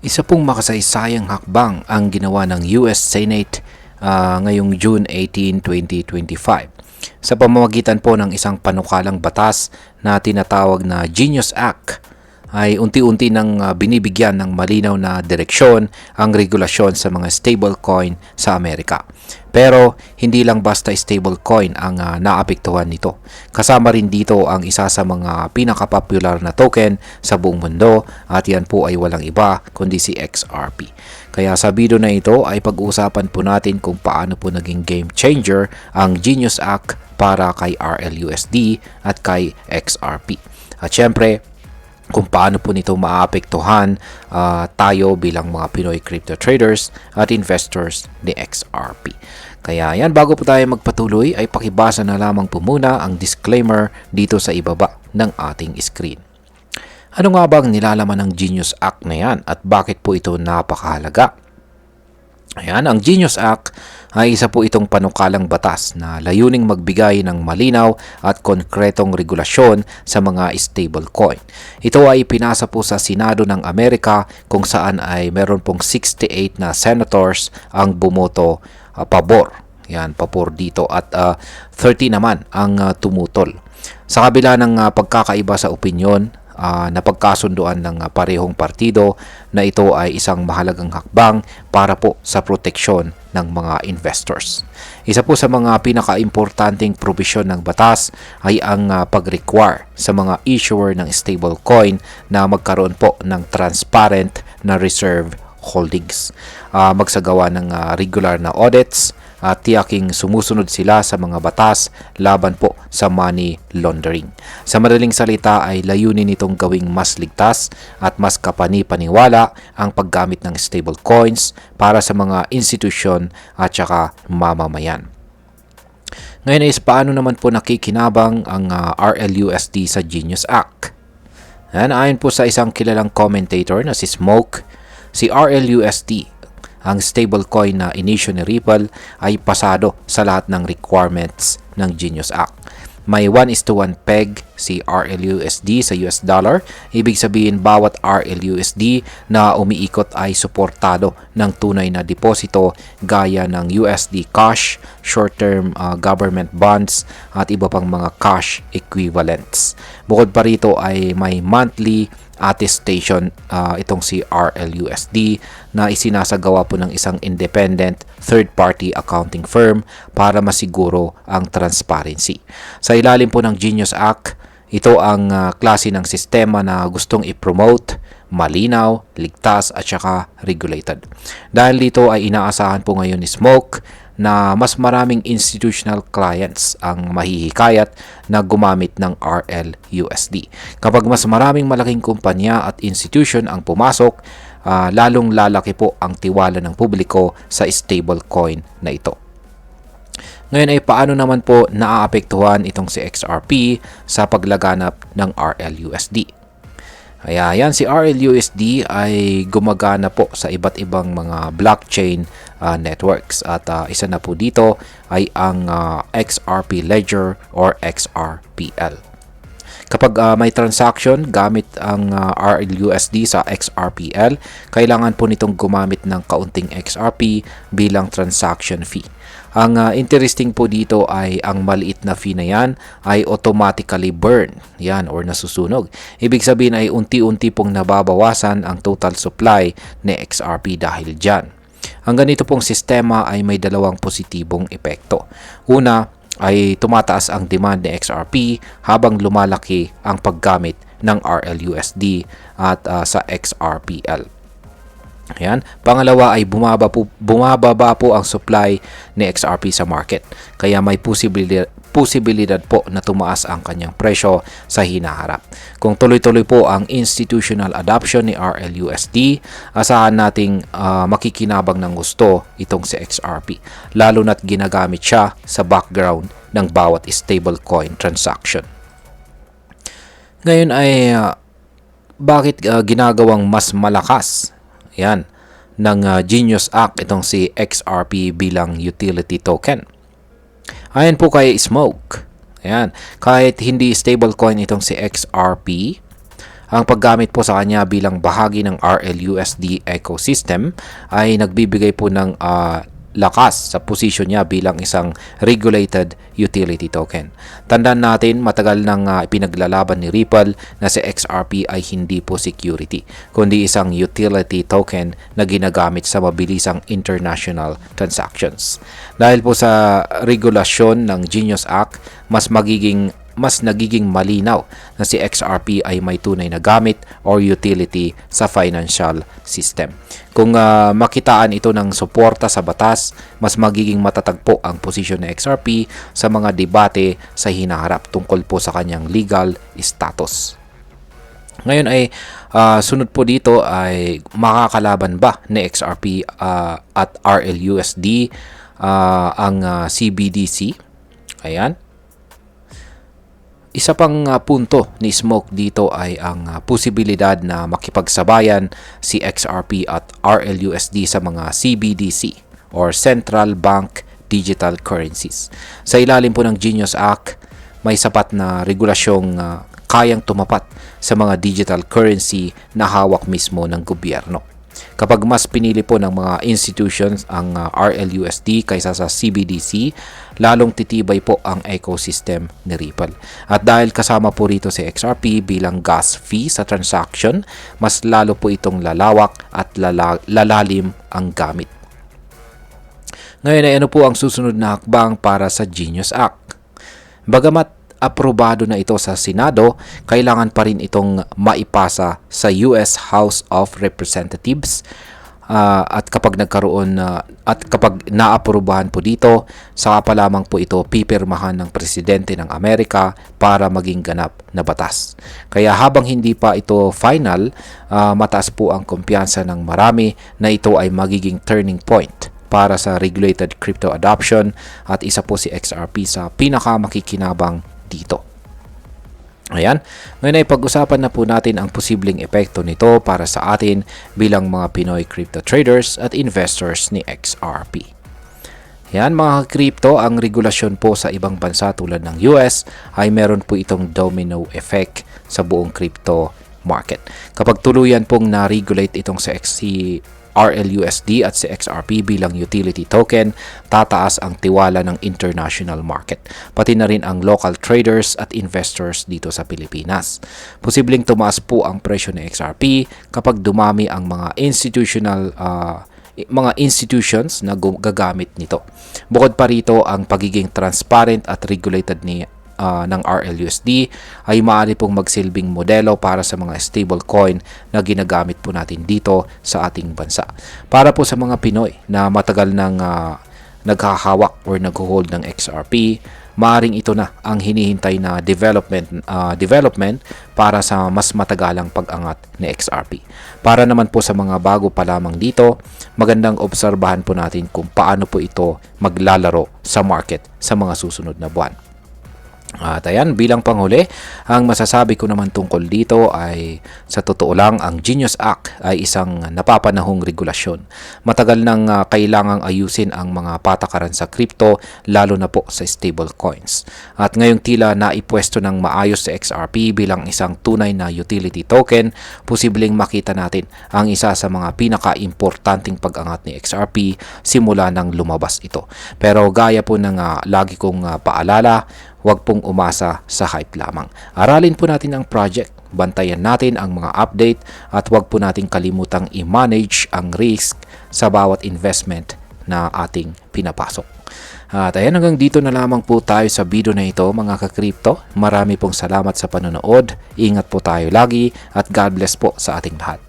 Isa pong makasaysayang hakbang ang ginawa ng US Senate ngayong June 18, 2025 sa pamamagitan po ng isang panukalang batas na tinatawag na Genius Act ay unti-unti nang binibigyan ng malinaw na direksyon ang regulasyon sa mga stablecoin sa Amerika. Pero hindi lang basta stablecoin ang naapektuhan nito. Kasama rin dito ang isa sa mga pinakapopular na token sa buong mundo at yan po ay walang iba kundi si XRP. Kaya sa video na ito ay pag-uusapan po natin kung paano po naging game changer ang Genius Act para kay RLUSD at kay XRP. At syempre, kung paano po nito maapektuhan tayo bilang mga Pinoy crypto traders at investors ni XRP. Kaya yan, bago po tayo magpatuloy ay pakibasa na lamang po muna ang disclaimer dito sa ibaba ng ating screen. Ano nga bang nilalaman ng Genius Act na yan at bakit po ito napakahalaga? Ayan, ang Genius Act ay isa po itong panukalang batas na layuning magbigay ng malinaw at konkretong regulasyon sa mga stablecoin. Ito ay pinasa po sa Senado ng Amerika kung saan ay meron pong 68 na senators ang bumoto pabor. Yan, pabor dito at 30 naman ang tumutol. Sa kabila ng pagkakaiba sa opinyon, napagkasunduan ng parehong partido na ito ay isang mahalagang hakbang para po sa proteksyon ng mga investors. Isa po sa mga pinaka-importanting probisyon ng batas ay ang pag-require sa mga issuer ng stablecoin na magkaroon po ng transparent na reserve holdings. Magsagawa ng regular na audits at tiyaking sumusunod sila sa mga batas laban po sa money laundering. Sa madaling salita ay layunin nitong gawing mas ligtas at mas kapani-paniwala ang paggamit ng stablecoins para sa mga institusyon at saka mamamayan. Ngayon is paano naman po nakikinabang ang RLUSD sa Genius Act? Ayon po sa isang kilalang commentator na si Smoke, si RLUSD, ang stablecoin na inisyu ni Ripple, ay pasado sa lahat ng requirements ng Genius Act. May 1:1 peg si RLUSD sa US dollar. Ibig sabihin bawat RLUSD na umiikot ay suportado ng tunay na deposito gaya ng USD cash, short-term government bonds at iba pang mga cash equivalents. Bukod pa rito ay may monthly attestation itong si RLUSD na isinasagawa po ng isang independent third-party accounting firm para masiguro ang transparency. Sa ilalim po ng Genius Act, ito ang klase ng sistema na gustong i-promote, malinaw, ligtas at saka regulated. Dahil dito ay inaasahan po ngayon ni Smoke na mas maraming institutional clients ang mahihikayat na gumamit ng RLUSD. Kapag mas maraming malaking kumpanya at institution ang pumasok, lalong lalaki po ang tiwala ng publiko sa stablecoin na ito. Ngayon ay paano naman po naaapektuhan itong si XRP sa paglaganap ng RLUSD? Kaya yan, si RLUSD ay gumagana po sa iba't ibang mga blockchain networks at isa na po dito ay ang XRP Ledger or XRPL. Kapag may transaction gamit ang RLUSD sa XRPL, kailangan po nitong gumamit ng kaunting XRP bilang transaction fee. Ang interesting po dito ay ang maliit na fee na yan ay automatically burn yan or nasusunog. Ibig sabihin ay unti-unti pong nababawasan ang total supply ni XRP dahil dyan. Ang ganito pong sistema ay may dalawang positibong epekto. Una ay tumataas ang demand ni XRP habang lumalaki ang paggamit ng RLUSD at sa XRPL. Ayan. Pangalawa ay bumababa po ang supply ni XRP sa market. Kaya may posibilidad po na tumaas ang kanyang presyo sa hinaharap. Kung tuloy-tuloy po ang institutional adoption ni RLUSD, asahan nating makikinabang ng gusto itong si XRP. Lalo na't ginagamit siya sa background ng bawat stablecoin transaction. Ngayon ay bakit ginagawang mas malakas yan ng Genius Act itong si XRP bilang utility token? Ayon po kay Smoke, ayan, kahit hindi stablecoin itong si XRP, Ang paggamit po sa kanya bilang bahagi ng RLUSD ecosystem ay nagbibigay po ng lakas sa posisyon niya bilang isang regulated utility token. Tandaan natin, matagal nang ipinaglalaban ni Ripple na si XRP ay hindi po security, kundi isang utility token na ginagamit sa mabilisang international transactions. Dahil po sa regulasyon ng Genius Act, mas nagiging malinaw na si XRP ay may tunay na gamit or utility sa financial system. Kung makitaan ito ng suporta sa batas, mas magiging matatag po ang posisyon ng XRP sa mga debate sa hinaharap tungkol po sa kanyang legal status. Ngayon ay sunod po dito ay makakalaban ba ni XRP at RLUSD ang CBDC? Ayan. Isa pang punto ni Smoke dito ay ang posibilidad na makipagsabayan si XRP at RLUSD sa mga CBDC or Central Bank Digital Currencies. Sa ilalim po ng Genius Act, may sapat na regulasyong kayang tumapat sa mga digital currency na hawak mismo ng gobyerno. Kapag mas pinili po ng mga institutions ang RLUSD kaysa sa CBDC, lalong titibay po ang ecosystem ni Ripple. At dahil kasama po rito si XRP bilang gas fee sa transaction, mas lalo po itong lalawak at lalalim ang gamit. Ngayon ay ano po ang susunod na hakbang para sa Genius Act? Bagamat aprobado na ito sa Senado, kailangan pa rin itong maipasa sa US House of Representatives at kapag naaprubahan po dito, saka pa lamang po ito pipirmahan ng Presidente ng Amerika para maging ganap na batas. Kaya habang hindi pa ito final, mataas po ang kumpiyansa ng marami na ito ay magiging turning point para sa regulated crypto adoption at isa po si XRP sa pinakamakikinabang dito. Ayan. Ngayon ay pag-usapan na po natin ang posibleng epekto nito para sa atin bilang mga Pinoy crypto traders at investors ni XRP. Ayan mga crypto, ang regulasyon po sa ibang bansa tulad ng US ay meron po itong domino effect sa buong crypto market. Kapag tuluyan pong na-regulate itong sa RLUSD at si XRP bilang utility token, tataas ang tiwala ng international market, pati na rin ang local traders at investors dito sa Pilipinas. Posibleng tumaas po ang presyo ng XRP kapag dumami ang mga institutions na gagamit nito. Bukod pa rito, ang pagiging transparent at regulated ng RLUSD ay maaari pong magsilbing modelo para sa mga stablecoin na ginagamit po natin dito sa ating bansa. Para po sa mga Pinoy na matagal nang naghahawak or nagho-hold ng XRP, maaring ito na ang hinihintay na development para sa mas matagalang pag-angat ni XRP. Para naman po sa mga bago pa lamang dito, magandang obserbahan po natin kung paano po ito maglalaro sa market sa mga susunod na buwan. At ayan, bilang panghuli, ang masasabi ko naman tungkol dito ay sa totoo lang, ang Genius Act ay isang napapanahong regulasyon. Matagal nang kailangang ayusin ang mga patakaran sa crypto, lalo na po sa stable coins. At ngayong tila naipwesto ng maayos sa XRP bilang isang tunay na utility token, posibleng makita natin ang isa sa mga pinaka-importanting pag-angat ni XRP simula nang lumabas ito. Pero gaya po ng lagi kong paalala, huwag pong umasa sa hype lamang. Aralin po natin ang project, bantayan natin ang mga update at huwag po nating kalimutang i-manage ang risk sa bawat investment na ating pinapasok. At ayan, hanggang dito na lamang po tayo sa video na ito mga ka-crypto. Marami pong salamat sa panonood. Ingat po tayo lagi at God bless po sa ating lahat.